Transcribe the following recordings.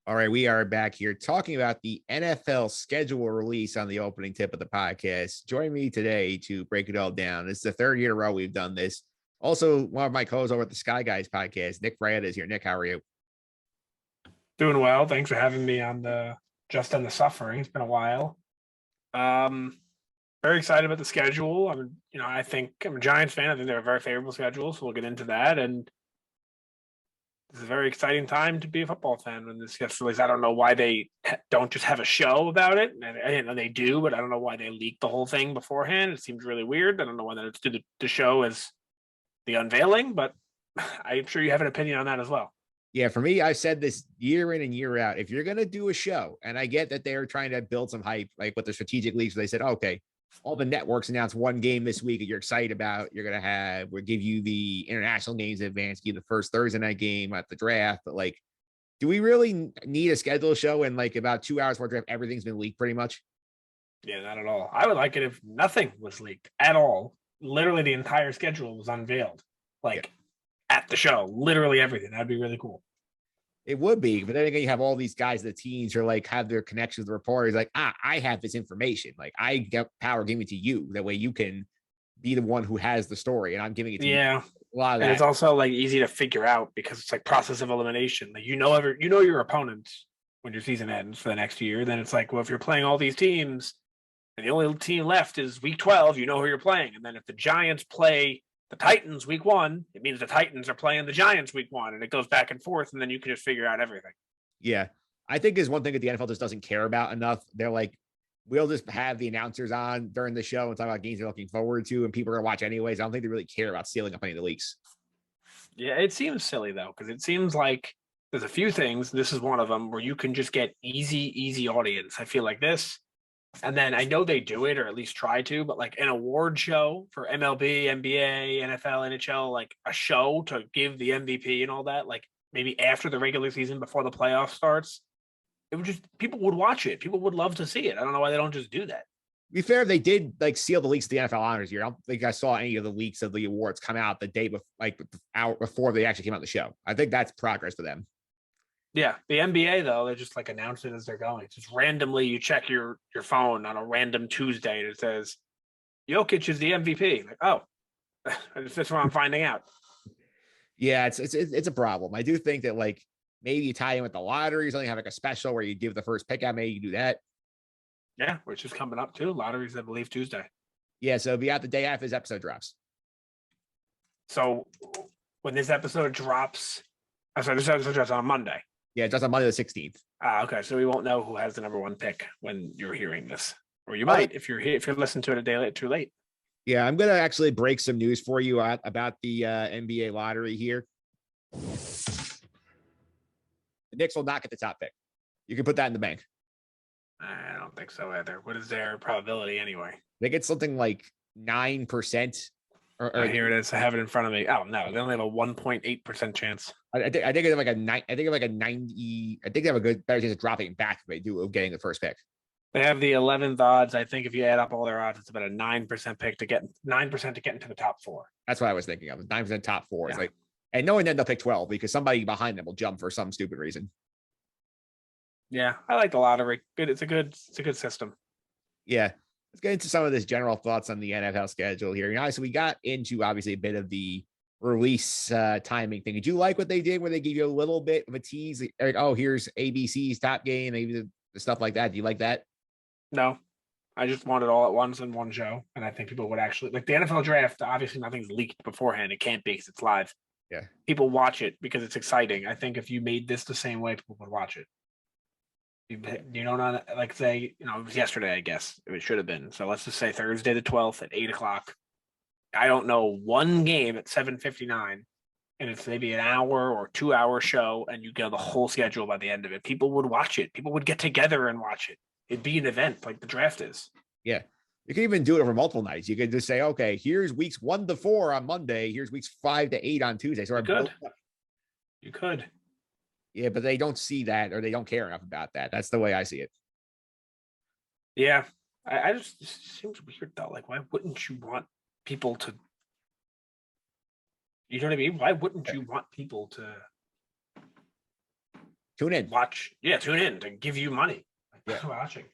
All right, we are back here talking about the NFL schedule release on the opening tip of the podcast. Join me today to break it all down. It's the third year in a row we've done this. Also, one of my co-hosts over at the Sky Guys podcast, Nick Fraietta, is here. Nick, how are you? Doing well. Thanks for having me on the Just on the Suffering. It's been a while. Very excited about the schedule. I think I'm a Giants fan. I think they're a very favorable schedule, so we'll get into that. And this is a very exciting time to be a football fan when this gets released. I don't know why they don't just have a show about it. I didn't know they do, but I don't know why they leaked the whole thing beforehand. It seems really weird. I don't know why they did the show as the unveiling, but I'm sure you have an opinion on that as well. Yeah, for me, I've said this year in and year out. If you're going to do a show, and I get that they're trying to build some hype, like with the strategic leagues, they said, okay, all the networks announced one game this week that you're excited about. You're going to have, we'll give you the international games in advance, give you the first Thursday night game at the draft. But like, do we really need a schedule show in like about 2 hours before draft? Everything's been leaked pretty much. Yeah, not at all. I would like it if nothing was leaked at all. Literally the entire schedule was unveiled. At the show, literally everything. That'd be really cool. It would be, but then again, you have all these guys, the teams who are like have their connections with the reporters, like, I have this information. Like I get power, give it to you. That way you can be the one who has the story, and I'm giving it to you. Yeah. A lot of that. And it's also like easy to figure out because it's like process of elimination. Like you know your opponents when your season ends for the next year. Then it's like, well, if you're playing all these teams and the only team left is week 12, you know who you're playing. And then if the Giants play the Titans week 1, it means the Titans are playing the Giants week 1, and it goes back and forth, and then you can just figure out everything. Yeah. I think is one thing that the NFL just doesn't care about enough. They're like, we'll just have the announcers on during the show and talk about games they're looking forward to, and people are going to watch anyways. I don't think they really care about sealing up any of the leaks. Yeah, it seems silly, though, because it seems like there's a few things, this is one of them, where you can just get easy audience. I feel like this. And then I know they do it, or at least try to, but like an award show for MLB, NBA, NFL, NHL, like a show to give the MVP and all that, like maybe after the regular season, before the playoff starts, it would just, people would watch it. People would love to see it. I don't know why they don't just do that. To be fair, they did like seal the leaks of the NFL honors year. I don't think I saw any of the leaks of the awards come out the day before, like hour before they actually came out the show. I think that's progress for them. Yeah, the NBA though, they just like announce it as they're going. It's just randomly you check your phone on a random Tuesday and it says Jokic is the MVP. Like, oh, that's what I'm finding out. Yeah, it's a problem. I do think that like maybe you tie in with the lottery or something, have like a special where you give the first pick out. Maybe you do that. Yeah, which is coming up too. Lotteries, I believe, Tuesday. Yeah, so it'll be out the day after this episode drops. So when this episode drops, this episode drops on Monday. Yeah, it drops on Monday the 16th. Okay, so we won't know who has the number one pick when you're hearing this, or you might if you're listening to it a day late, too late. Yeah, I'm gonna actually break some news for you about the NBA lottery here. The Knicks will not get the top pick. You can put that in the bank. I don't think so either. What is their probability anyway? They get something like 9%. Here it is. I have it in front of me. Oh no, they only have a 1.8% chance. I think they have like a 90. I think they have a better chance of dropping back if they do of getting the first pick. They have the 11th odds. I think if you add up all their odds, it's about a 9% pick to get 9% to get into the top 4. That's what I was thinking of. 9% top 4. Yeah. It's like, and knowing that they'll pick 12 because somebody behind them will jump for some stupid reason. Yeah, I like the lottery. Good. It's a good system. Yeah. Let's get into some of this general thoughts on the NFL schedule here. So we got into obviously a bit of the release timing thing. Did you like what they did where they give you a little bit of a tease? Like, oh, here's ABC's top game, maybe the stuff like that. Do you like that? No, I just want it all at once in one show. And I think people would actually like the NFL draft. Obviously, nothing's leaked beforehand. It can't be because it's live. Yeah. People watch it because it's exciting. I think if you made this the same way, people would watch it. You know, not like say, it was yesterday, I guess it should have been. So let's just say Thursday the 12th at 8:00. I don't know, one game at 7:59, and it's maybe an hour or 2 hour show, and you get the whole schedule by the end of it. People would watch it. People would get together and watch it. It'd be an event like the draft is. Yeah. You can even do it over multiple nights. You could just say, okay, here's weeks 1 to 4 on Monday. Here's weeks 5 to 8 on Tuesday. So you could. Yeah, but they don't see that or they don't care enough about that. That's the way I see it. Yeah. I just, it seems weird though. Like, why wouldn't you want people to, you know what I mean? Why wouldn't you want people to tune in. Watch. Yeah, tune in to give you money. Yeah. Watching.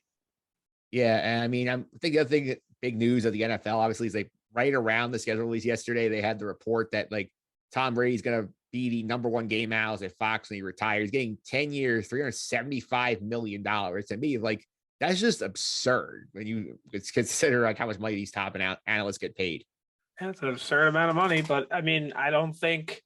Yeah, and I mean, I think the other thing, big news of the NFL, obviously, is like right around the schedule release yesterday, they had the report that like Tom Brady's going to be the number one game analyst at Fox when he retires, getting 10 years, $375 million. To me, like that's just absurd when you consider like how much money these top analysts get paid. That's an absurd amount of money, but I mean, I don't think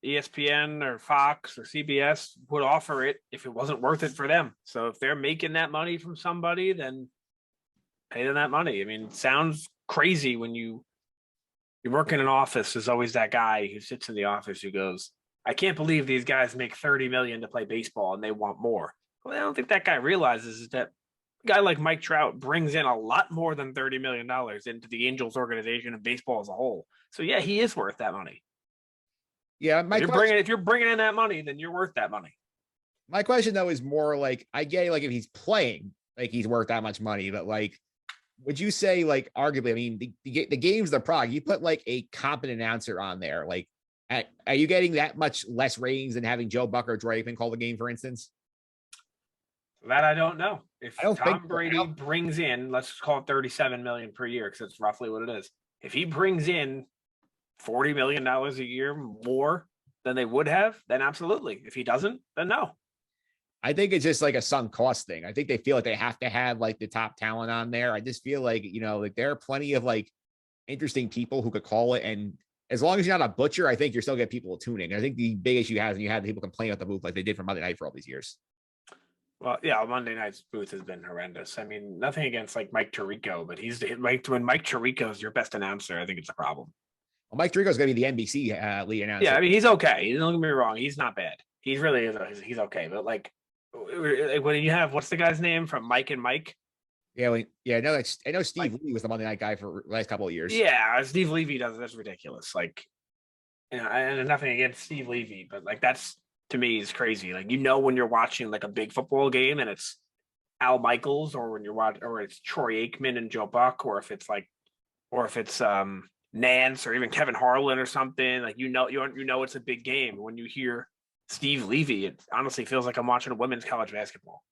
ESPN or Fox or CBS would offer it if it wasn't worth it for them. So if they're making that money from somebody, then pay them that money. I mean, it sounds crazy when you work in an office. There's always that guy who sits in the office who goes, I can't believe these guys make $30 million to play baseball and they want more. Well, I don't think that guy realizes is that a guy like Mike Trout brings in a lot more than $30 million into the Angels organization and baseball as a whole. So yeah, he is worth that money. Yeah, if you're bringing in that money, then you're worth that money. My question though is more like I get like if he's playing, like he's worth that much money, but like would you say like arguably, I mean, the game's the product. You put like a competent announcer on there, like are you getting that much less ratings than having Joe Buck or Troy Aikman call the game, for instance? That I don't know. If Tom Brady so. brings in, let's call it 37 million per year, because it's roughly what it is. If he brings in $40 million a year more than they would have, then absolutely. If he doesn't, then no. I think it's just like a sunk cost thing. I think they feel like they have to have like the top talent on there. I just feel like, you know, like there are plenty of like interesting people who could call it. And as long as you're not a butcher, I think you're still getting people tuning. I think the big issue you have is you have people complain about the booth like they did for Monday night for all these years. Well, yeah, Monday night's booth has been horrendous. I mean, nothing against like Mike Tirico, but when Mike Tirico is your best announcer, I think it's a problem. Well, Mike Tirico is going to be the NBC lead announcer. Yeah, I mean, he's okay. Don't get me wrong. He's not bad. He really is. He's okay. But like when you have, what's the guy's name from Mike and Mike? Yeah, I know Steve Levy was the Monday night guy for the last couple of years. Yeah, Steve Levy does. That's ridiculous. Like, you know, and nothing against Steve Levy, but like that's to me is crazy. Like, you know, when you're watching like a big football game and it's Al Michaels, or when you're watching, or it's Troy Aikman and Joe Buck, or if it's Nance or even Kevin Harlan or something, like you know it's a big game. When you hear Steve Levy, it honestly feels like I'm watching a women's college basketball.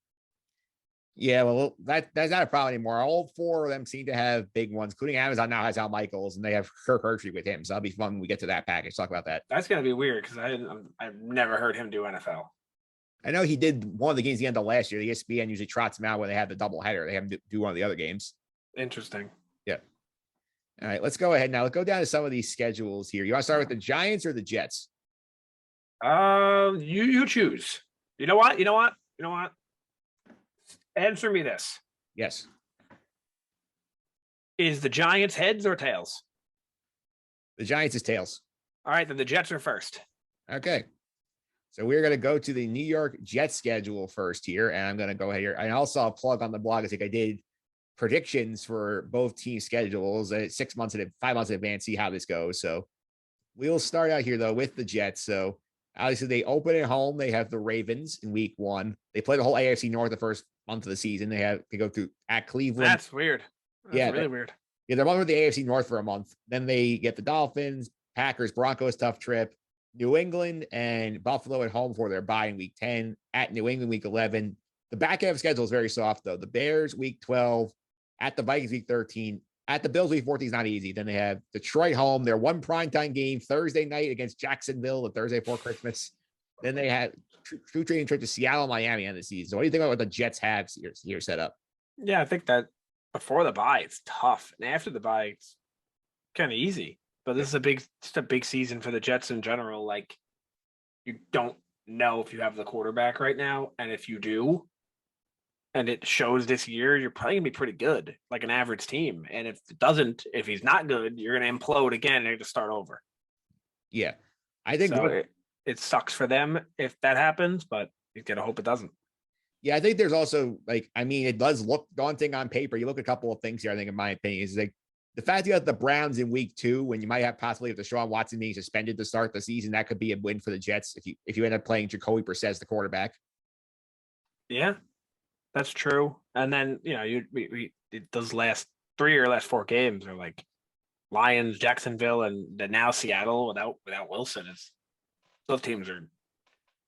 Yeah, well, that's not a problem anymore. All four of them seem to have big ones, including Amazon now has Al Michaels, and they have Kirk Herbstreit with him. So that'll be fun when we get to that package. Talk about that. That's gonna be weird because I've never heard him do NFL. I know he did one of the games the end of last year. The ESPN usually trots him out when they have the doubleheader. They have him do one of the other games. Interesting. Yeah. All right, let's go ahead now. Let's go down to some of these schedules here. You want to start with the Giants or the Jets? You choose. You know what? Answer me this. Yes. Is the Giants heads or tails? The Giants is tails. All right, then the Jets are first. Okay. So we're going to go to the New York Jets schedule first here. And I'm going to go ahead here. And also I'll plug on the blog. I think I did predictions for both team schedules at 5 months in advance, see how this goes. So we'll start out here though with the Jets. So obviously they open at home. They have the Ravens in week 1. They play the whole AFC North the first month of the season. They go through at Cleveland. That's weird. That's really weird. Yeah, they're with the AFC North for a month. Then they get the Dolphins, Packers, Broncos, tough trip, New England, and Buffalo at home for their bye in week 10, at New England week 11. The back half schedule is very soft though. The Bears week 12, at the Vikings week 13, at the Bills week 14 is not easy. Then they have Detroit home, their one primetime game Thursday night against Jacksonville, the Thursday before Christmas. Then they had two training trip to Seattle, Miami on the season. So what do you think about what the Jets have here set up? Yeah, I think that before the bye, it's tough. And after the bye, it's kind of easy. But this is a big season for the Jets in general. Like, you don't know if you have the quarterback right now. And if you do, and it shows this year, you're probably gonna be pretty good, like an average team. And if it doesn't, if he's not good, you're gonna implode again and you're gonna start over. Yeah. I think so it sucks for them if that happens, but you gotta hope it doesn't. Yeah, I think there's also it does look daunting on paper. You look at a couple of things here, I think, in my opinion, is like the fact you got the Browns in week 2, when you might have possibly if Deshaun Watson being suspended to start the season, that could be a win for the Jets if you end up playing Jacoby Brissett as the quarterback. Yeah, that's true. And then, you know, those last 3 or last 4 games are like Lions, Jacksonville, and then now Seattle without Wilson. Those teams are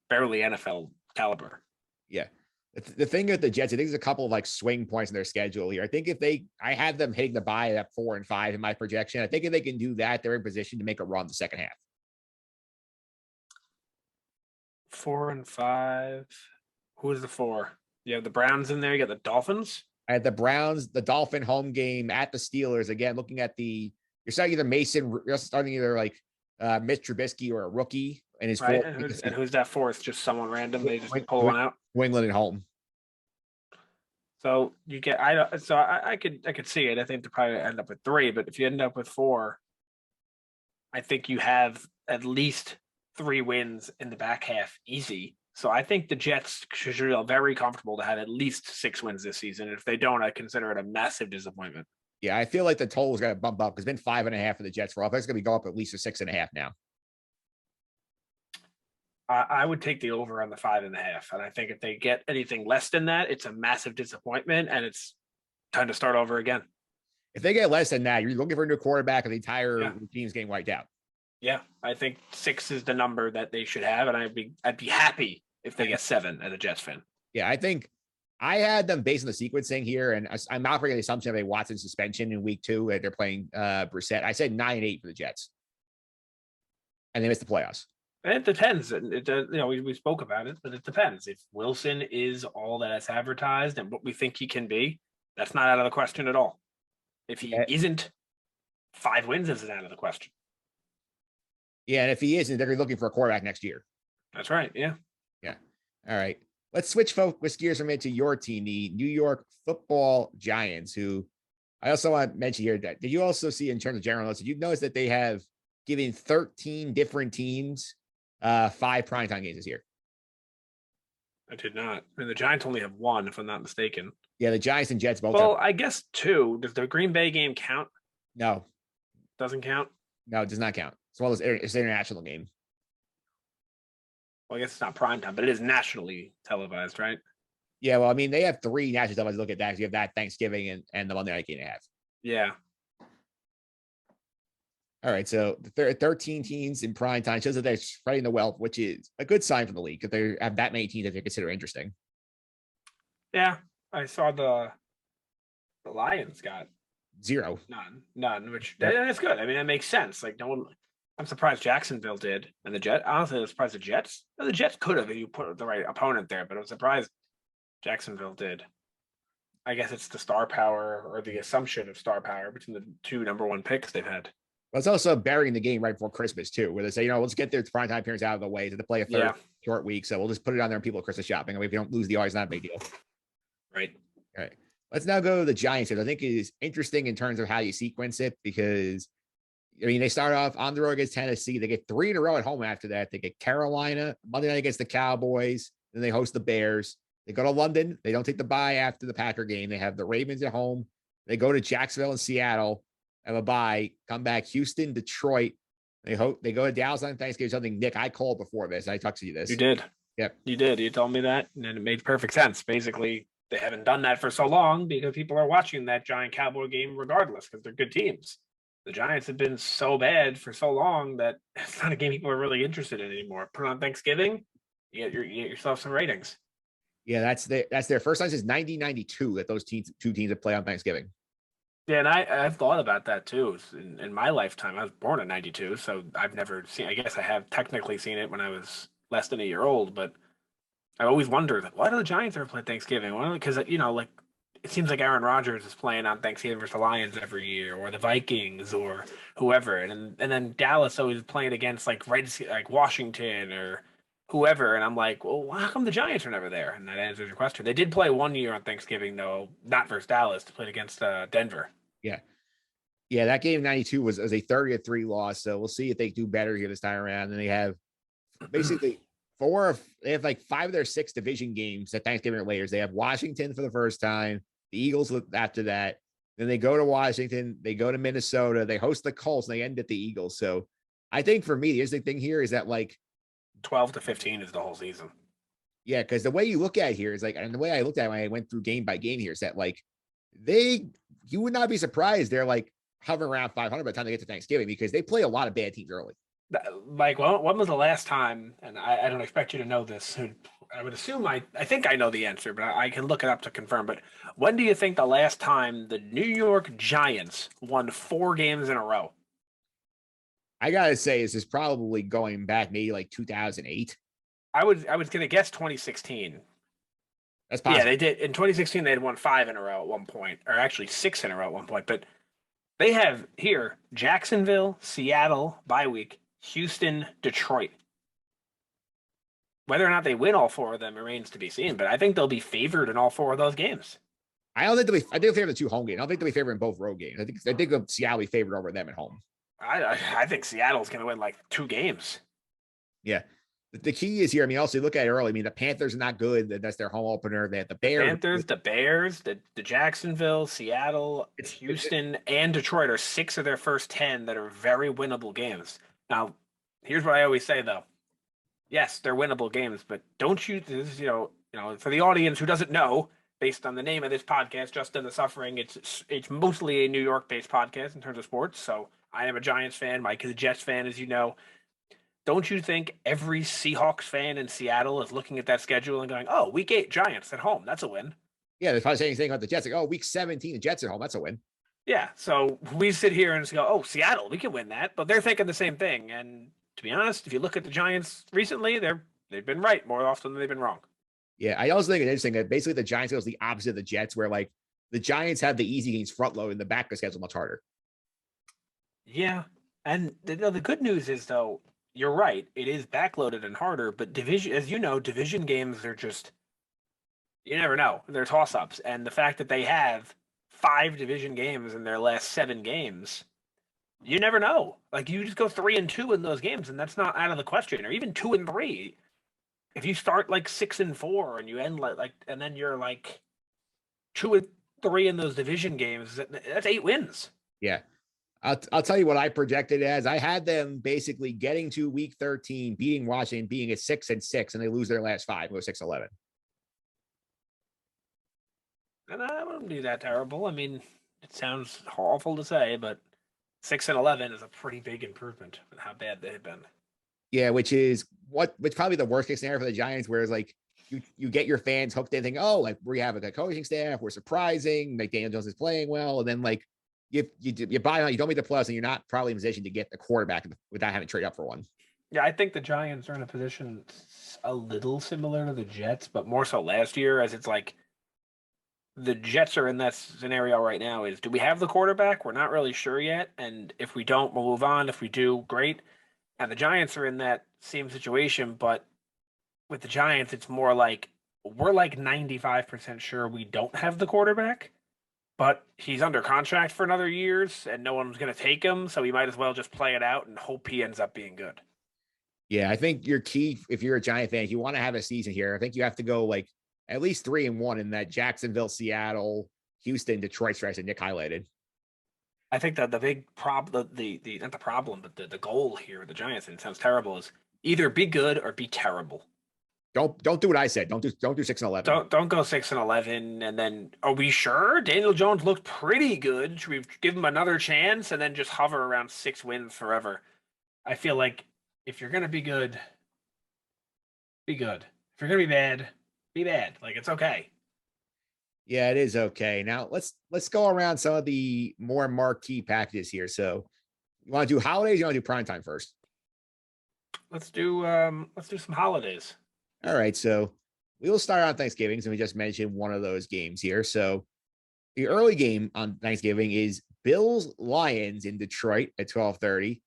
barely NFL caliber. Yeah. The thing with the Jets, I think there's a couple of like swing points in their schedule here. I think I had them hitting the bye at 4-5 in my projection. I think if they can do that, they're in position to make a run the second half. 4-5. Who is the 4? You have the Browns in there. You got the Dolphins. I had the Browns, the Dolphin home game at the Steelers. Again, looking at you're starting either you're starting either like Mitch Trubisky or a rookie and his right. fourth. And who's that fourth? Just someone random. They just pull one out. New England at home. So you get I could see it. I think they probably end up with 3, but if you end up with 4, I think you have at least 3 wins in the back half easy. So I think the Jets should feel very comfortable to have at least 6 wins this season. And if they don't, I consider it a massive disappointment. Yeah, I feel like the total is going to bump up because it's been 5.5 for the Jets for all. It's going to go up at least to 6.5 now. I would take the over on the 5.5. And I think if they get anything less than that, it's a massive disappointment and it's time to start over again. If they get less than that, you're looking for a new quarterback and the entire team's getting wiped out. Yeah, I think 6 is the number that they should have. And I'd be happy if they get 7 as a Jets fan. Yeah, I think I had them based on the sequencing here. And I'm operating the assumption of a Watson suspension in week 2 and they're playing Brissett. I said 9-8 for the Jets. And they missed the playoffs. It depends. It we spoke about it, but it depends. If Wilson is all that it's advertised and what we think he can be, that's not out of the question at all. If he isn't, 5 wins isn't out of the question. Yeah, and if he isn't, they're looking for a quarterback next year. That's right. Yeah. Yeah. All right. Let's switch focus gears from into your team, the New York Football Giants, who I also want to mention here that did you also see in terms of general notes, did you notice that they have given 13 different teams 5 primetime games this year? I did not. I mean, the Giants only have 1, if I'm not mistaken. Yeah, the Giants and Jets both. Well, I guess 2. Does the Green Bay game count? No. Doesn't count? No, it does not count. It's one of those, it's an international game. Well, I guess it's not primetime, but it is nationally televised, right? Yeah, well, I mean, they have 3 national televisions. Look at that. You have that Thanksgiving and the Monday night game they have. Yeah. All right, so there are 13 teams in prime time. Shows that they're spreading the wealth, which is a good sign for the league because they have that many teams that they consider interesting. Yeah, I saw the Lions got 0. None, which that's good. I mean, that makes sense. Like, no one. I'm surprised Jacksonville did, and the Jets. Honestly, I was surprised the Jets. No, the Jets could have if you put the right opponent there, but I was surprised Jacksonville did. I guess it's the star power or the assumption of star power between the 2 number 1 picks they've had. But it's also burying the game right before Christmas too, where they say, let's get their primetime appearance out of the way to play a third short week. So we'll just put it on there and people are Christmas shopping. I mean, if you don't lose the odds, not a big deal. Right. All right. Let's now go to the Giants. I think it is interesting in terms of how you sequence it because, I mean, they start off on the road against Tennessee. They get 3 in a row at home after that. They get Carolina, Monday night against the Cowboys. Then they host the Bears. They go to London. They don't take the bye after the Packer game. They have the Ravens at home. They go to Jacksonville and Seattle. Have a bye, come back, Houston, Detroit. They go to Dallas on Thanksgiving. Something, Nick, I called before this. I talked to you this. You did. Yep. You did. You told me that, and it made perfect sense. Basically, they haven't done that for so long because people are watching that Giant Cowboy game regardless because they're good teams. The Giants have been so bad for so long that it's not a game people are really interested in anymore. Put it on Thanksgiving, you get yourself some ratings. Yeah, that's their first time since 1992 that those two teams have played on Thanksgiving. Yeah, and I've thought about that too. In my lifetime, I was born in 92, so I've never seen. I guess I have technically seen it when I was less than a year old, but I always wondered, like, why do the Giants ever play Thanksgiving? Well, because like it seems like Aaron Rodgers is playing on Thanksgiving versus the Lions every year, or the Vikings, or whoever, and then Dallas always playing against like Washington or whoever, and I'm like, well, how come the Giants are never there? And that answers your question. They did play 1 year on Thanksgiving, though, not versus Dallas. They played against Denver. Yeah, that game in 92 was a 30-3 loss. So we'll see if they do better here this time around. And they have basically they have like 5 of their 6 division games at Thanksgiving or later. They have Washington for the first time, the Eagles after that. Then they go to Washington, they go to Minnesota, they host the Colts, and they end at the Eagles. So I think for me, the interesting thing here is that like 12 to 15 is the whole season. Yeah, because the way you look at it here is like, and the way I looked at it when I went through game by game here is that like you would not be surprised they're like hovering around 500 by the time they get to Thanksgiving because they play a lot of bad teams early. Like, when was the last time? And I don't expect you to know this. I would assume I think I know the answer, but I can look it up to confirm. But when do you think the last time the New York Giants won 4 games in a row? I gotta say, this is probably going back maybe like 2008. I was gonna guess 2016. That's Yeah, possible. they did. In 2016, they had won 5 in a row at one point, or actually 6 in a row at one point. But they have here Jacksonville, Seattle, bye week, Houston, Detroit. Whether or not they win all 4 of them remains to be seen, but I think they'll be favored in all 4 of those games. I don't think they'll be. I think they'll favor the 2 home games. I don't think they'll be favored in both road games. I think Seattle will be favored over them at home. I think Seattle's going to win like 2 games. Yeah. The key is here. I mean, also look at it early. I mean, the Panthers are not good. That's their home opener. They have the Bears. Panthers, the Bears, the Jacksonville, Seattle, Houston, and Detroit are 6 of their first 10 that are very winnable games. Now, here's what I always say though. Yes, they're winnable games, but don't you? This is, for the audience who doesn't know, based on the name of this podcast, Justin the Suffering, it's mostly a New York-based podcast in terms of sports. So I am a Giants fan. Mike is a Jets fan, as you know. Don't you think every Seahawks fan in Seattle is looking at that schedule and going, "Oh, week 8 Giants at home, that's a win." Yeah, they're probably saying anything about the Jets. Like, oh, week 17, the Jets at home, that's a win. Yeah, so we sit here and just go, "Oh, Seattle, we can win that," but they're thinking the same thing. And to be honest, if you look at the Giants recently, they've been right more often than they've been wrong. Yeah, I also think it's interesting that basically the Giants goes the opposite of the Jets, where like the Giants have the easy games front load and the back of the schedule much harder. Yeah, and the good news is though, you're right, it is backloaded and harder. But division, as you know, division games are just you never know. They're toss ups, and the fact that they have 5 division games in their last 7 games, you never know. Like you just go 3-2 in those games, and that's not out of the question. Or even 2-3. If you start like 6-4 and you end like and then you're like 2-3 in those division games, that's 8 wins. Yeah. I'll tell you what I projected as. I had them basically getting to week 13, beating Washington, being at 6-6, and they lose their last 5, go 6-11. And I wouldn't do that terrible. I mean, it sounds awful to say, but 6-11 is a pretty big improvement with how bad they have been. Yeah, which probably the worst case scenario for the Giants, whereas like you get your fans hooked in thinking, oh, like we have a good coaching staff, we're surprising, like Daniel Jones is playing well, and then like you buy on, you don't meet the plus, and you're not probably in a position to get the quarterback without having to trade up for one. Yeah, I think the Giants are in a position a little similar to the Jets, but more so last year, as it's like the Jets are in that scenario right now. Is do we have the quarterback? We're not really sure yet, and if we don't, we'll move on. If we do, great. And the Giants are in that same situation, but with the Giants, it's more like we're like 95% sure we don't have the quarterback, but he's under contract for another years and no one's going to take him. So we might as well just play it out and hope he ends up being good. Yeah, I think your key, if you're a Giant fan, if you want to have a season here, I think you have to go like at least 3-1 in that Jacksonville, Seattle, Houston, Detroit stretch that Nick highlighted. I think that the big problem, the not the problem, but the goal here with the Giants, and it sounds terrible, is either be good or be terrible. Don't do what I said. Don't do 6-11. Don't go 6-11, and then are we sure Daniel Jones looked pretty good? Should we give him another chance and then just hover around 6 wins forever? I feel like if you're gonna be good, be good. If you're gonna be bad, be bad. Like it's okay. Yeah, it is okay. Now let's go around some of the more marquee packages here. So you want to do holidays? You want to do prime time first? Let's do some holidays. All right. So we will start on Thanksgiving. So we just mentioned one of those games here. So the early game on Thanksgiving is Bills Lions in Detroit at 12:30.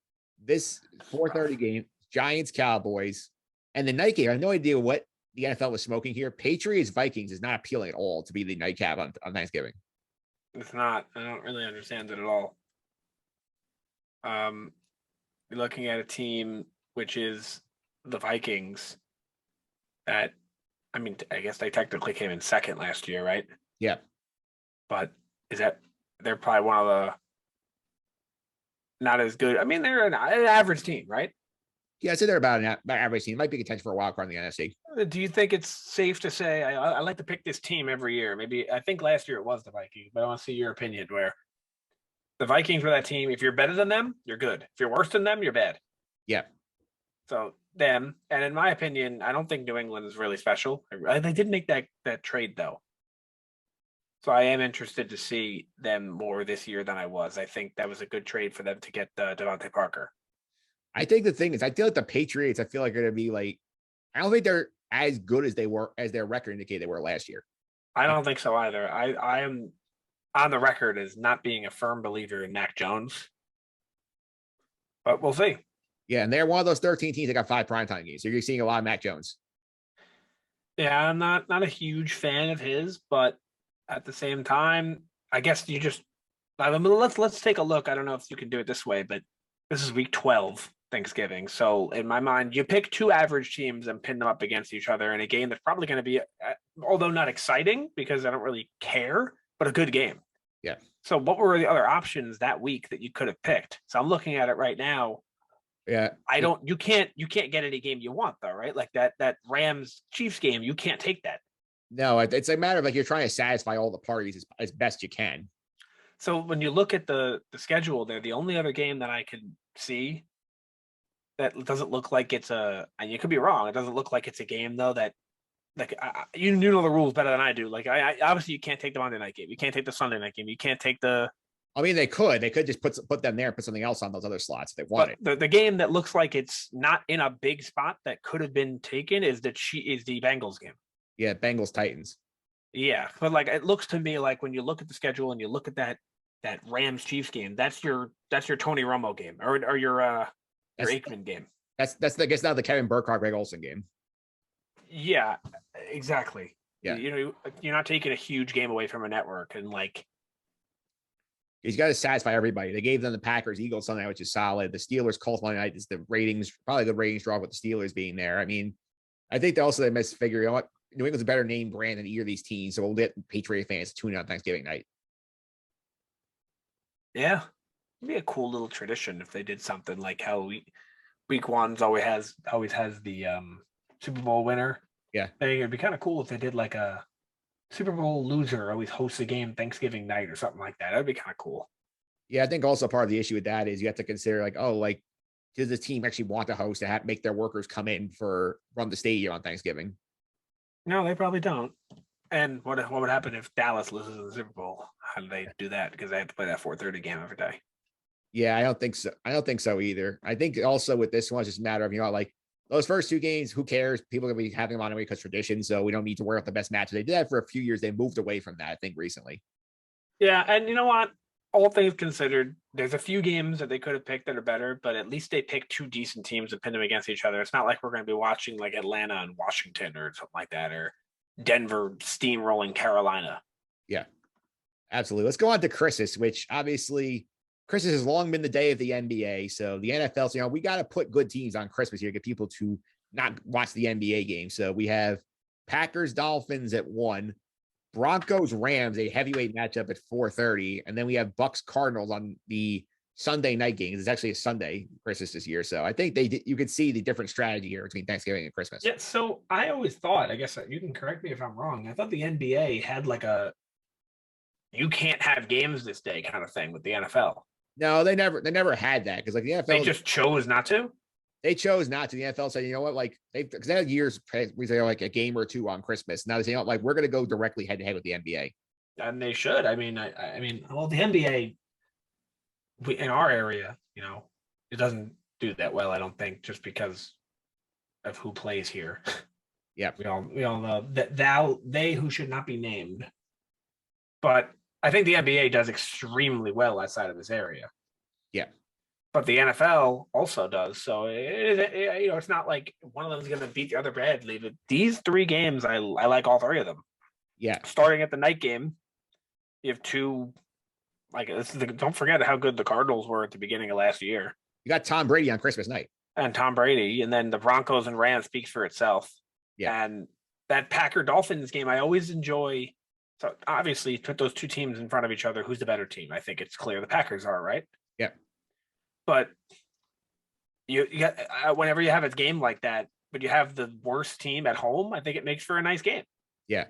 This 4:30 game, Giants Cowboys, and the night game. I have no idea what the NFL was smoking here. Patriots Vikings is not appealing at all to be the nightcap on Thanksgiving. It's not. I don't really understand it at all. You're looking at a team which is the Vikings. That, I mean, I guess they technically came in second last year, right? Yeah. But they're probably one of the not as good. I mean, they're an average team, right? Yeah, I'd say they're about an average team. Might be contention for a wild card in the NFC. Do you think it's safe to say I like to pick this team every year? Maybe I think last year it was the Vikings, but I want to see your opinion. Where the Vikings were that team. If you're better than them, you're good. If you're worse than them, you're bad. Yeah. So them, and in my opinion, I don't think New England is really special. They did make that trade though, so I am interested to see them more this year than I was. I think that was a good trade for them to get Devontae Parker. I think the thing is, I feel like the Patriots, I feel like are going to be like, I don't think they're as good as they were, as their record indicated they were last year. I don't think so either. I am on the record as not being a firm believer in Mac Jones, but we'll see. Yeah, and they're one of those 13 teams that got 5 primetime games. So you're seeing a lot of Mac Jones. Yeah, I'm not a huge fan of his, but at the same time, I guess you just let's take a look. I don't know if you can do it this way, but this is week 12, Thanksgiving. So in my mind, you pick 2 average teams and pin them up against each other in a game that's probably going to be, although not exciting because I don't really care, but a good game. Yeah. So what were the other options that week that you could have picked? So I'm looking at it right now. Yeah. You can't get any game you want though, right? Like that Rams Chiefs game, you can't take that. No, it's a matter of like you're trying to satisfy all the parties as best you can. So when you look at the schedule there, the only other game that I can see that doesn't look like it's and you could be wrong, it doesn't look like it's a game though that like you know the rules better than I do. Like I obviously you can't take the Monday night game, you can't take the Sunday night game, you can't take the. I mean, they could just put them there and put something else on those other slots if they wanted. But the game that looks like it's not in a big spot that could have been taken is the Bengals game. Yeah, Bengals Titans. Yeah, but like it looks to me like when you look at the schedule and you look at that Rams Chiefs game, that's your Tony Romo game or your Aikman game. That's I guess now the Kevin Burkhardt Greg Olsen game. Yeah, exactly. Yeah, you're not taking a huge game away from a network, and like he's got to satisfy everybody. They gave them the Packers Eagles Sunday, which is solid. The Steelers Colts Monday night is the ratings, probably the ratings draw with the Steelers being there. I mean, I think they must figure, you know what, New England's a better name brand than either of these teams, so we'll get Patriot fans to tune in on Thanksgiving night. Yeah, it'd be a cool little tradition if they did something like how week one's always has the Super Bowl winner. Yeah, I think it'd be kind of cool if they did like a Super Bowl loser always hosts a game Thanksgiving night or something like that. That'd be kind of cool. Yeah, I think also part of the issue with that is you have to consider like, oh, like does the team actually want to host to make their workers come in for run the stadium on Thanksgiving? No, they probably don't. And what would happen if Dallas loses in the Super Bowl? How do they do that? Because they have to play that 4:30 game every day. Yeah, I don't think so. I don't think so either. I think also with this one, it's just a matter of, you know, like those first 2 games, who cares? People are going to be having them on anyway because tradition. So we don't need to worry about the best matches. They did that for a few years. They moved away from that, I think, recently. Yeah, and you know what? All things considered, there's a few games that they could have picked that are better, but at least they picked 2 decent teams and pinned them against each other. It's not like we're going to be watching like Atlanta and Washington or something like that, or Denver steamrolling Carolina. Yeah, absolutely. Let's go on to Christmas, which obviously Christmas has long been the day of the NBA. So the NFL, you know, we got to put good teams on Christmas here to get people to not watch the NBA game. So we have Packers Dolphins at 1, Broncos Rams, a heavyweight matchup at 4:30, and then we have Bucks Cardinals on the Sunday night game. It's actually a Sunday Christmas this year, so I think you could see the different strategy here between Thanksgiving and Christmas. Yeah, so I always thought, I guess you can correct me if I'm wrong, I thought the NBA had like a you can't have games this day kind of thing with the NFL. No, they never had that because like the NFL, they just chose not to. They chose not to. The NFL said, you know what, like because they had years we say like a game or 2 on Christmas. Now they say, you know, like we're going to go directly head to head with the NBA, and they should. I mean, well, the NBA in our area, you know, it doesn't do that well. I don't think just because of who plays here. Yeah, we all know that they who should not be named, but I think the NBA does extremely well outside of this area. Yeah. But the NFL also does. So, it's not like one of them is going to beat the other badly. But these 3 games, I like all 3 of them. Yeah. Starting at the night game, you have 2. Like, don't forget how good the Cardinals were at the beginning of last year. You got Tom Brady on Christmas night. And Tom Brady. And then the Broncos and Rams speaks for itself. Yeah. And that Packer-Dolphins game, I always enjoy. So, obviously, put those 2 teams in front of each other. Who's the better team? I think it's clear the Packers are, right? Yeah. But you got whenever you have a game like that, but you have the worst team at home, I think it makes for a nice game. Yeah.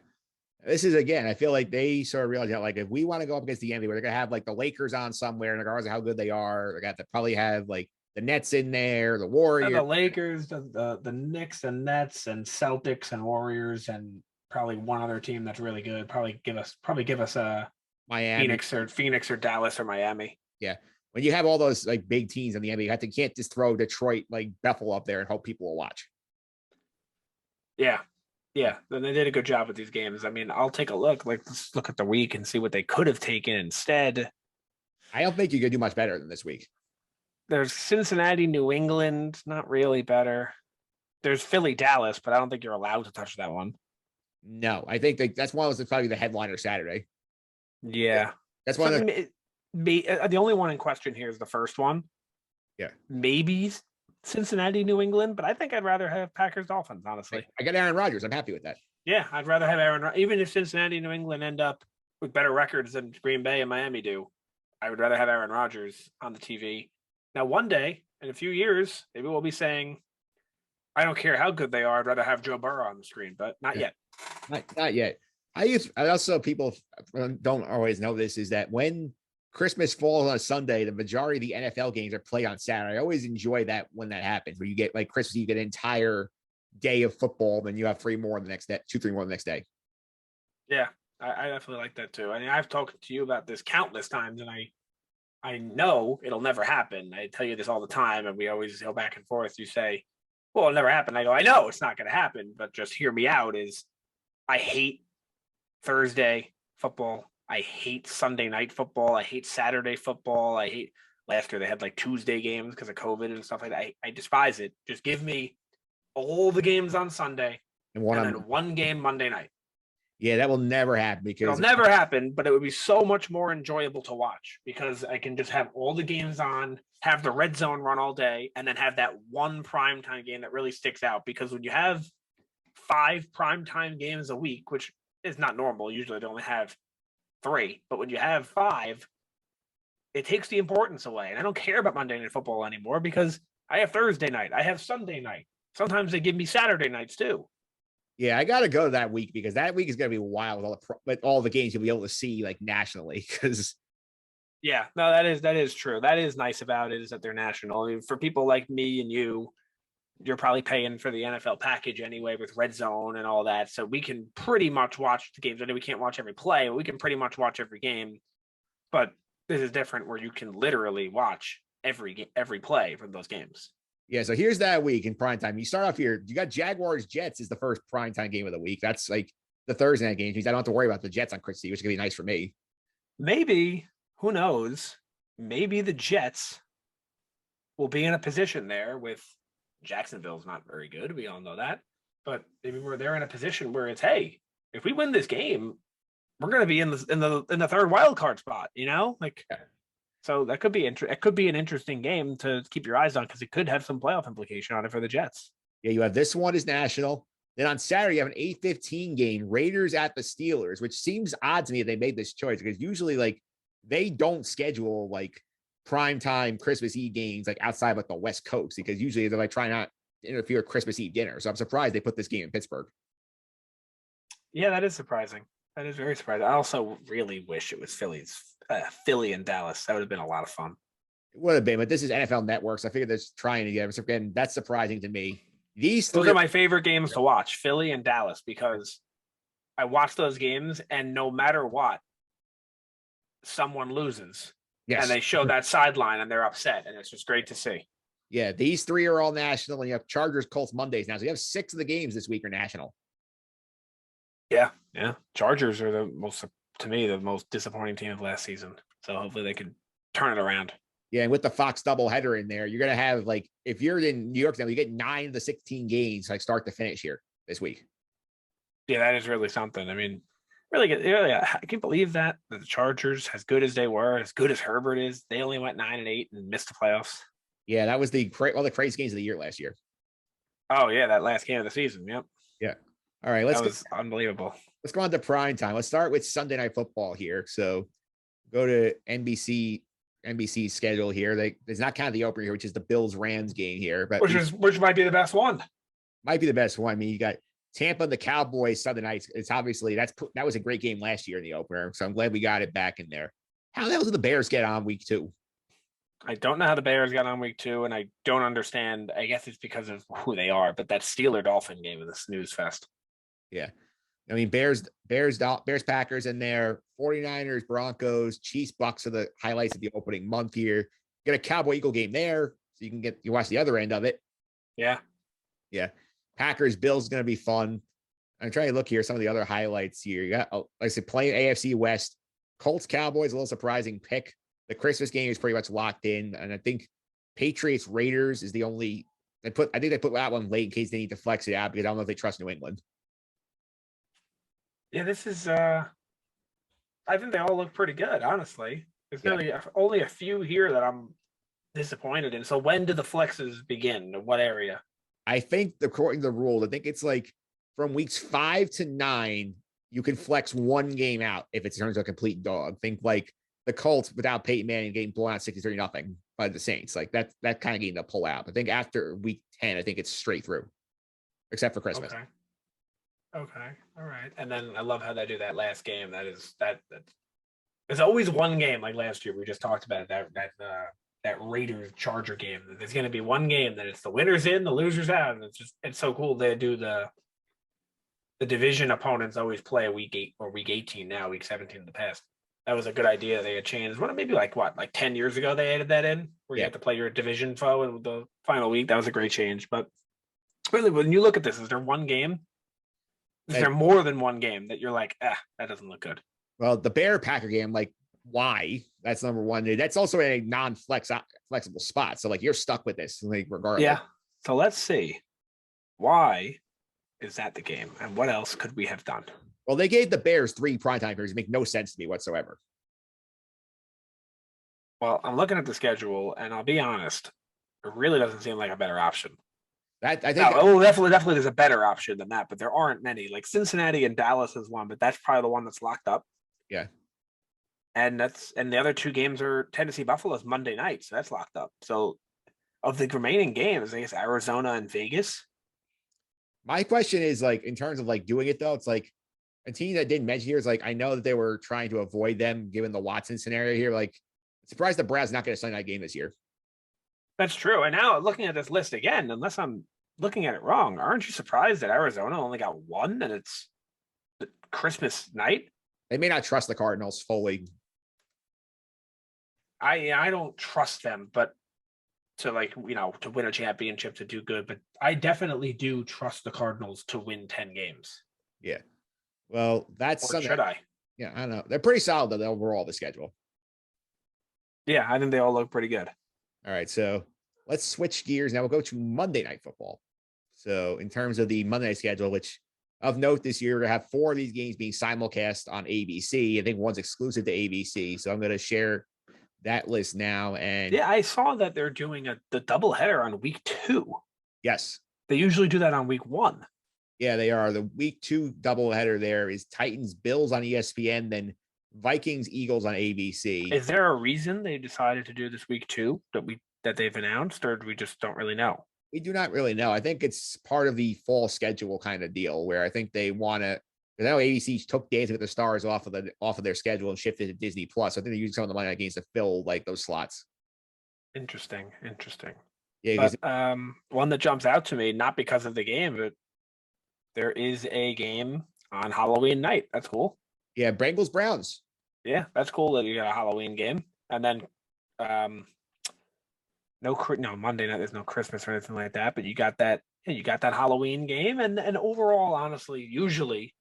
This is, again, I feel like they sort of realize that, like, if we want to go up against the NBA, where they're going to have, like, the Lakers on somewhere, and regardless of how good they are, they're going to have to probably have, like, the Nets in there, the And Warriors. the Lakers, the Knicks and Nets and Celtics and Warriors and probably one other team that's really good. Probably give us a Miami. Phoenix or Dallas or Miami. Yeah. When you have all those like big teams in the NBA, you can't just throw Detroit like Bethel up there and hope people will watch. Yeah. Yeah. Then they did a good job with these games. I mean, I'll take a look. Like, let's look at the week and see what they could have taken instead. I don't think you could do much better than this week. There's Cincinnati, New England, not really better. There's Philly, Dallas, but I don't think you're allowed to touch that one. No, I think that's one was probably the headliner Saturday. Yeah. That's one of the only one in question here is the first one. Yeah. Maybe Cincinnati, New England, but I think I'd rather have Packers, Dolphins, honestly. I got Aaron Rodgers. I'm happy with that. Yeah, I'd rather have Aaron. Even if Cincinnati, New England end up with better records than Green Bay and Miami do, I would rather have Aaron Rodgers on the TV. Now, one day, in a few years, maybe we'll be saying, I don't care how good they are, I'd rather have Joe Burrow on the screen, but not yet. Not yet. I also, people don't always know this, is that when Christmas falls on a Sunday, the majority of the NFL games are played on Saturday. I always enjoy that when that happens, where you get like Christmas, you get an entire day of football, then you have 3 more the next day, 2-3 more the next day. Yeah, I definitely like that too. I mean, I've talked to you about this countless times, and I know it'll never happen. I tell you this all the time, and we always go back and forth. You say, well, it'll never happen. I go, I know it's not going to happen, but just hear me out. I hate Thursday football. I hate Sunday night football. I hate Saturday football. I hate last year they had like Tuesday games because of COVID and stuff like that. I despise it. Just give me all the games on Sunday and then one game Monday night. Yeah, that will never happen because it'll never happen, but it would be so much more enjoyable to watch because I can just have all the games on, have the red zone run all day, and then have that one primetime game that really sticks out. Because when you have 5 primetime games a week, which is not normal, usually they only have 3, but when you have 5, it takes the importance away. And I don't care about Monday Night Football anymore because I have Thursday night, I have Sunday night. Sometimes they give me Saturday nights too. Yeah, I got to go that week because that week is going to be wild with all the games you'll be able to see like nationally. Because yeah, no, that is true. That is nice about it, is that they're national. I mean, for people like me and you're probably paying for the NFL package anyway with Red Zone and all that, so we can pretty much watch the games. I know we can't watch every play, but we can pretty much watch every game. But this is different, where you can literally watch every play from those games. Yeah, so here's that week in primetime. You start off here. You got Jaguars Jets is the first primetime game of the week. That's like the Thursday night game. I don't have to worry about the Jets on Christmas Eve, which is going to be nice for me. Maybe, who knows? Maybe the Jets will be in a position there with Jacksonville's not very good. We all know that. But maybe they're in a position where it's, hey, if we win this game, we're going to be in the third wild card spot, like. Yeah. So that could be it could be an interesting game to keep your eyes on because it could have some playoff implication on it for the Jets. Yeah, you have this one is national. Then on Saturday, you have an 8:15 game, Raiders at the Steelers, which seems odd to me that they made this choice because usually like they don't schedule like primetime Christmas Eve games like outside of like the West Coast because usually they're like trying not to interfere with Christmas Eve dinner. So I'm surprised they put this game in Pittsburgh. Yeah, that is surprising. That is very surprising. I also really wish it was Philly and Dallas. That would have been a lot of fun. It would have been, but this is NFL Network, so I figured they're trying to get it. Again, that's surprising to me. Those are my favorite games to watch, Philly and Dallas, because I watch those games and no matter what, someone loses. Yes. And they show that sideline and they're upset, and it's just great to see. Yeah, these 3 are all national, and you have Chargers, Colts Mondays now. So you have 6 of the games this week are national. Yeah. Chargers are the most disappointing team of last season. So hopefully they can turn it around. Yeah, and with the Fox doubleheader in there, you're going to have like, if you're in New York now, you get 9 of the 16 games like start to finish here this week. Yeah, that is really something. I mean, really good. I can't believe that the Chargers, as good as they were, as good as Herbert is, they only went 9-8 and missed the playoffs. Yeah, that was the craziest games of the year last year. Oh yeah, that last game of the season. Yep. Yeah. All right, that was unbelievable. Let's go on to prime time. Let's start with Sunday Night Football here. So go to NBC's schedule here. There's not kind of the opener here, which is the Bills-Rams game here, but which might be the best one. Might be the best one. I mean, you got Tampa and the Cowboys Sunday nights. It's obviously that was a great game last year in the opener, so I'm glad we got it back in there. How the hell did the Bears get on week 2? I don't know how the Bears got on week 2, and I don't understand. I guess it's because of who they are, but that Steeler Dolphin game in the snooze fest. Yeah. I mean, Bears, Packers in there, 49ers, Broncos, Chiefs, Bucks are the highlights of the opening month here. Get a Cowboy Eagle game there, so you watch the other end of it. Yeah. Yeah. Packers, Bills is going to be fun. I'm trying to look here, some of the other highlights here. You got, like I said, playing AFC West, Colts, Cowboys, a little surprising pick. The Christmas game is pretty much locked in. And I think Patriots, Raiders is the only, I think they put that one late in case they need to flex it out because I don't know if they trust New England. Yeah, this is, I think they all look pretty good, honestly. There's really only a few here that I'm disappointed in. So when do the flexes begin? What area? I think according to the rule, I think it's like from weeks 5 to 9, you can flex one game out if it turns a complete dog. Think like the Colts without Peyton Manning getting blown out 63-0 by the Saints. Like that kind of game to pull out. I think after week 10, I think it's straight through, except for Christmas. Okay. All right. And then I love how they do that last game. That's there's always one game like last year we just talked about that Raiders Charger game. There's going to be one game that it's the winners in, the losers out. And it's so cool. They do the division opponents always play week 8 or week 18 now, week 17 in the past. That was a good idea. They had changed. Maybe like 10 years ago they added that in where you have to play your division foe in the final week. That was a great change. But really, when you look at this, is there one game? Is there more than one game that you're like, that doesn't look good? Well, the Bear-Packer game, like, why? That's number one. That's also a non-flexible spot. So, like, you're stuck with this, like, regardless. Yeah. So let's see. Why is that the game? And what else could we have done? Well, they gave the Bears 3 primetime periods. Make no sense to me whatsoever. Well, I'm looking at the schedule, and I'll be honest, it really doesn't seem like a better option. Definitely there's a better option than that, but there aren't many. Like Cincinnati and Dallas is one, but that's probably the one that's locked up. Yeah. And the other 2 games are Tennessee Buffalo's Monday night, so that's locked up. So of the remaining games, I guess Arizona and Vegas. My question is, like, in terms of like doing it though, it's like a team that didn't mention here is like, I know that they were trying to avoid them given the Watson scenario here. Like, surprised the Browns not get a Sunday night game this year. That's true. And now looking at this list again, unless I'm looking at it wrong, aren't you surprised that Arizona only got 1 and it's Christmas night? They may not trust the Cardinals fully. I don't trust them, but to to win a championship, to do good. But I definitely do trust the Cardinals to win 10 games. Yeah. Well, that's something. Should I? Yeah, I don't know. They're pretty solid though, overall, the schedule. Yeah, I think they all look pretty good. All right, so let's switch gears. Now we'll go to Monday Night Football. So in terms of the Monday night schedule, which of note this year, we're going to have 4 of these games being simulcast on ABC. I think one's exclusive to ABC. So I'm going to share that list now. And yeah, I saw that they're doing the doubleheader on week 2. Yes. They usually do that on week 1. Yeah, they are. The week 2 doubleheader there is Titans, Bills on ESPN, then Vikings, Eagles on ABC. Is there a reason they decided to do this week 2 that they've announced, or we just don't really know? We do not really know. I think it's part of the fall schedule kind of deal where I think they want to. I know ABC took Dancing with the Stars off of their schedule and shifted to Disney Plus. I think they're using some of the Monday night games to fill like those slots. Interesting. Yeah, but, one that jumps out to me, not because of the game, but there is a game on Halloween night. That's cool. Yeah, Bengals Browns. Yeah, that's cool that you got a Halloween game, and then no Monday night. There's no Christmas or anything like that, but you got that. Yeah, you got that Halloween game, and overall, honestly, usually,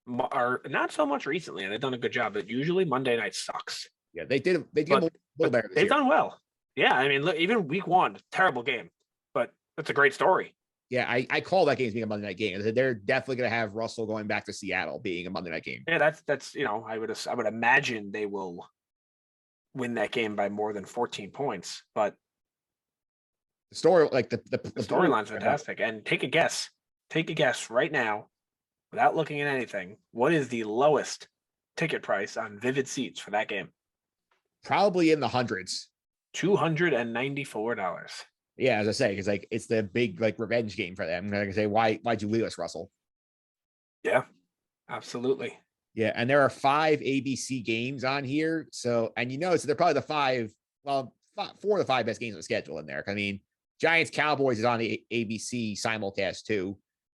or not so much recently, and they've done a good job. But usually, Monday night sucks. Yeah, they did a little better. They've done well. Yeah, I mean, look, even week 1, terrible game, but that's a great story. Yeah, I call that game as being a Monday night game. They're definitely going to have Russell going back to Seattle being a Monday night game. Yeah, that's I would imagine they will win that game by more than 14 points. But the story, like the storyline's fantastic. And take a guess right now, without looking at anything. What is the lowest ticket price on Vivid Seats for that game? Probably in the hundreds. $294. Yeah, as I say, because like it's the big like revenge game for them. Like I say, why'd you leave us, Russell? Yeah, absolutely. Yeah, and there are 5 ABC games on here. So, and so they're probably the 5. Well, 4 of the 5 best games on the schedule in there. I mean, Giants Cowboys is on the ABC simulcast too.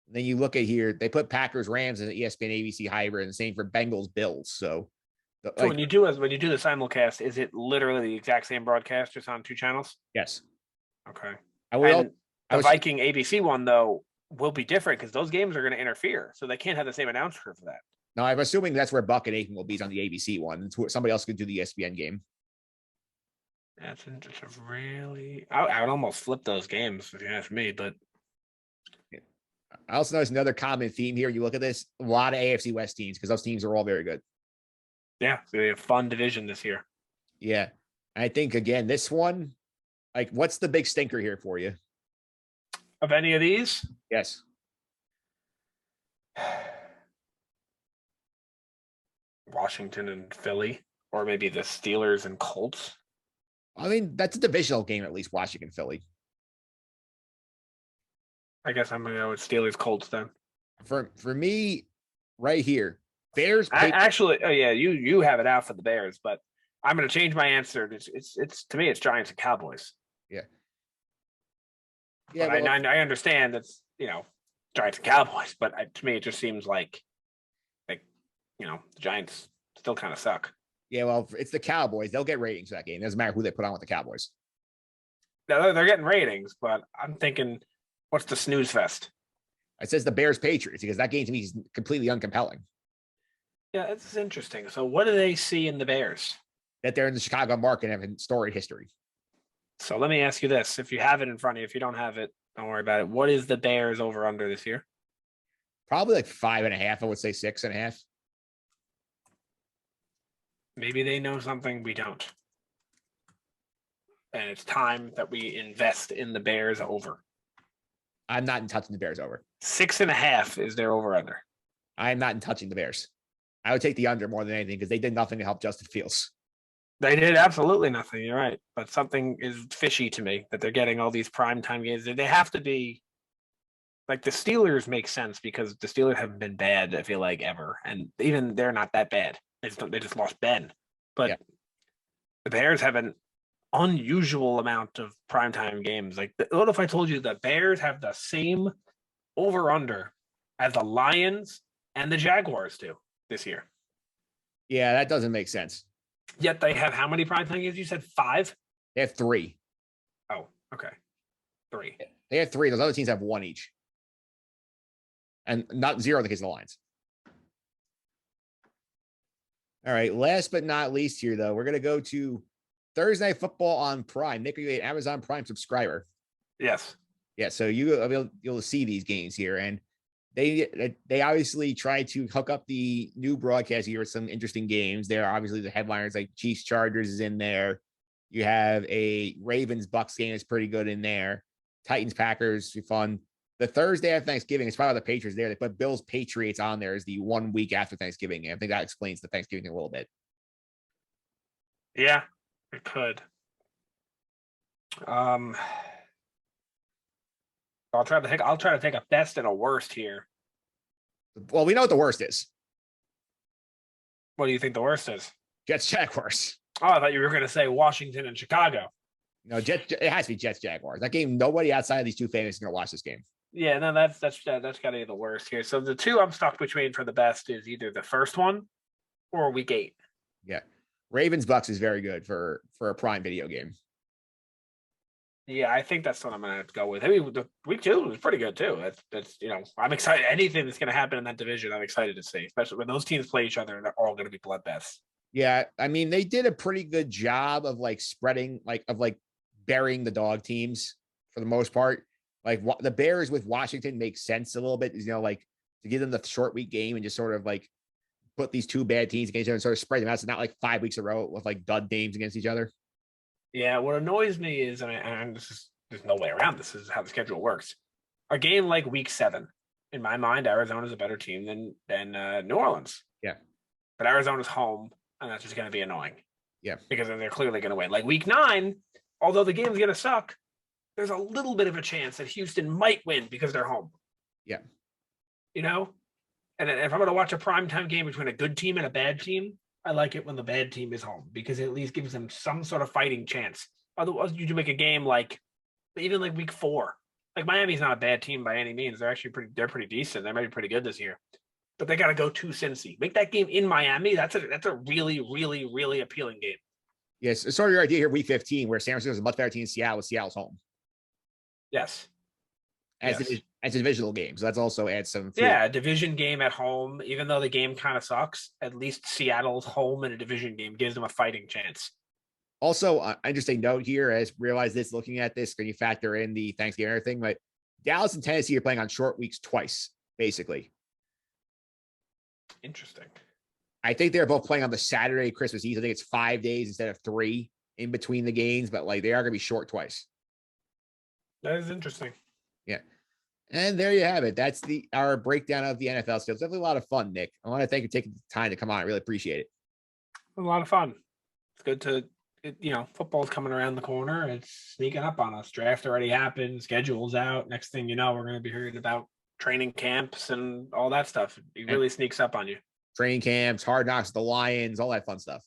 And then you look at here, they put Packers Rams in the ESPN ABC hybrid, and the same for Bengals Bills. So when you do the simulcast, is it literally the exact same broadcast just on 2 channels? Yes. Okay. The Viking ABC one though will be different because those games are going to interfere, so they can't have the same announcer for that. No, I'm assuming that's where Buck and Aiken will be on the ABC one. It's where somebody else could do the ESPN game. That's really. I would almost flip those games if you ask me, but I also noticed another common theme here. You look at this, a lot of AFC West teams because those teams are all very good. Yeah, it's going to be a fun division this year. Yeah. And I think, again, this one, like, what's the big stinker here for you? Of any of these? Yes. Washington and Philly, or maybe the Steelers and Colts. I mean, that's a divisional game, at least, Washington, Philly. I guess I'm going to go with Steelers, Colts then. For me, right here, Bears. Actually, oh yeah, you have it out for the Bears, but I'm going to change my answer. It's to me, it's Giants and Cowboys. Yeah. Yeah, but I understand that's Giants and Cowboys, but to me, it just seems like the Giants still kind of suck. Yeah, well, it's the Cowboys. They'll get ratings for that game. It doesn't matter who they put on with the Cowboys. No, they're getting ratings, but I'm thinking, what's the snooze fest? It says the Bears Patriots because that game to me is completely uncompelling. Yeah, it's interesting. So what do they see in the Bears? That they're in the Chicago market and have a storied history. So let me ask you this. If you have it in front of you, if you don't have it, don't worry about it. What is the Bears over under this year? Probably like 5.5. I would say 6.5. Maybe they know something we don't. And it's time that we invest in the Bears over. I'm not in touching the Bears over. 6.5 is their over under. I am not in touching the Bears. I would take the under more than anything because they did nothing to help Justin Fields. They did absolutely nothing. You're right. But something is fishy to me that they're getting all these primetime games. They have to be like the Steelers make sense because the Steelers haven't been bad, I feel like, ever. And even they're not that bad. They just lost Ben. But the Bears have an unusual amount of primetime games. Like, what if I told you the Bears have the same over-under as the Lions and the Jaguars do this year? Yeah, that doesn't make sense. Yet they have how many primetime games? You said 5? They have 3. Oh, okay. 3. They have 3. Those other teams have 1 each. And not 0 in the case of the Lions. All right. Last but not least here, though, we're going to go to Thursday Night Football on Prime. Nick, are you an Amazon Prime subscriber? Yes. Yeah. So you'll see these games here. And they obviously try to hook up the new broadcast here with some interesting games. There are obviously the headliners like Chiefs Chargers is in there. You have a Ravens Bucks game that's pretty good in there. Titans Packers fun. The Thursday after Thanksgiving, it's probably the Patriots there. They put Bills Patriots on there as the 1 week after Thanksgiving game. I think that explains the Thanksgiving thing a little bit. Yeah, it could. I'll try to take a best and a worst here. Well, we know what the worst is. What do you think the worst is? Jets Jaguars. Oh, I thought you were going to say Washington and Chicago. No, it has to be Jets Jaguars. That game, nobody outside of these two families is going to watch this game. Yeah, no, that's got to be the worst here. So the two I'm stuck between for the best is either the first one or week 8. Yeah, Ravens Bucks is very good for a Prime Video game. Yeah, I think that's what I'm going to have to go with. I mean, the week 2 was pretty good too. That's I'm excited. Anything that's going to happen in that division, I'm excited to see, especially when those teams play each other and they're all going to be bloodbaths. Yeah, I mean, they did a pretty good job of spreading, burying the dog teams for the most part. Like the Bears with Washington makes sense a little bit, to give them the short week game and just sort of put these two bad teams against each other and sort of spread them out. So not 5 weeks in a row with dud names against each other. Yeah, what annoys me is, and there's no way around this. This is how the schedule works. A game like week 7, in my mind, Arizona's a better team than New Orleans. Yeah. But Arizona's home, and that's just going to be annoying. Yeah. Because they're clearly going to win. Like week 9, although the game's going to suck, there's a little bit of a chance that Houston might win because they're home. Yeah. And if I'm going to watch a primetime game between a good team and a bad team, I like it when the bad team is home because it at least gives them some sort of fighting chance Otherwise, you do make a game like even like week 4. Like Miami's not a bad team by any means. They're actually pretty decent. They might be pretty good this year. But they got to go to Cincy. Make that game in Miami. That's a really, really, really appealing game. Yes. It's sort of your idea here, week 15, where San Francisco is a much better team than Seattle, with Seattle's home. Yes. As a divisional game. So that's also adds some. Yeah, a division game at home. Even though the game kind of sucks, at least Seattle's home in a division game gives them a fighting chance. Also, interesting note here, as realize this, looking at this, can you factor in the Thanksgiving and everything? But Dallas and Tennessee are playing on short weeks twice, basically. Interesting. I think they're both playing on the Saturday, Christmas Eve. I think it's 5 days instead of 3 in between the games, but like they are going to be short twice. That is interesting. Yeah. And there you have it. That's our breakdown of the NFL skills. Definitely a lot of fun, Nick. I want to thank you for taking the time to come on. I really appreciate it. A lot of fun. It's good to, football's coming around the corner. It's sneaking up on us. Draft already happened. Schedule's out. Next thing you know, we're going to be hearing about training camps and all that stuff. It really sneaks up on you. Training camps, Hard Knocks, the Lions, all that fun stuff.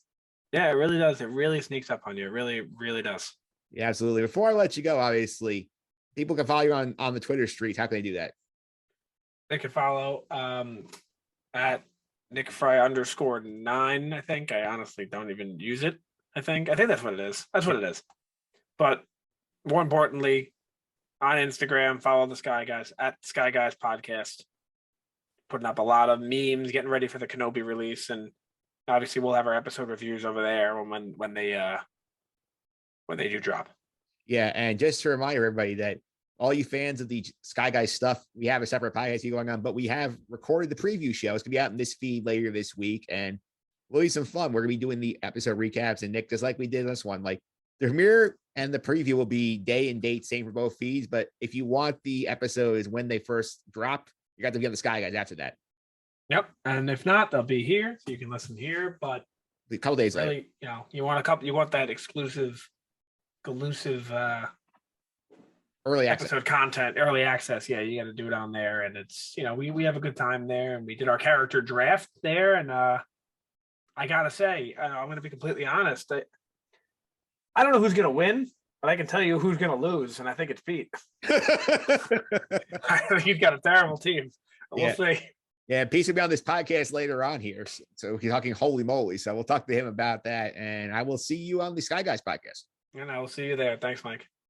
Yeah, it really does. It really sneaks up on you. It really, really does. Yeah, absolutely. Before I let you go, obviously, people can follow you on the Twitter streets. How can they do that? They can follow at Nick Fraietta _9. I think I honestly don't even use it. I think that's what it is. That's what it is. But more importantly, on Instagram, follow the Sky Guys at Sky Guys Podcast. Putting up a lot of memes, getting ready for the Kenobi release, and obviously we'll have our episode reviews over there when they do drop. Yeah, and just to remind everybody that all you fans of the Sky Guys stuff, we have a separate podcast going on, but we have recorded the preview show. It's gonna be out in this feed later this week, and we'll be some fun. We're gonna be doing the episode recaps, and Nick, just like we did this one, like the premiere and the preview will be day and date, same for both feeds. But if you want the episodes when they first drop, you got to get the Sky Guys after that. Yep, and if not, they'll be here, so you can listen here. But a couple days really, later, you want that exclusive early episode content, early access. Yeah, you got to do it on there, and it's we have a good time there, and we did our character draft there, and I gotta say, I'm gonna be completely honest. I don't know who's gonna win, but I can tell you who's gonna lose, and I think it's Pete. I think he's got a terrible team. We'll see. Yeah, Pete's gonna be on this podcast later on here, so he's talking holy moly. So we'll talk to him about that, and I will see you on the Sky Guys podcast. And I will see you there. Thanks, Mike.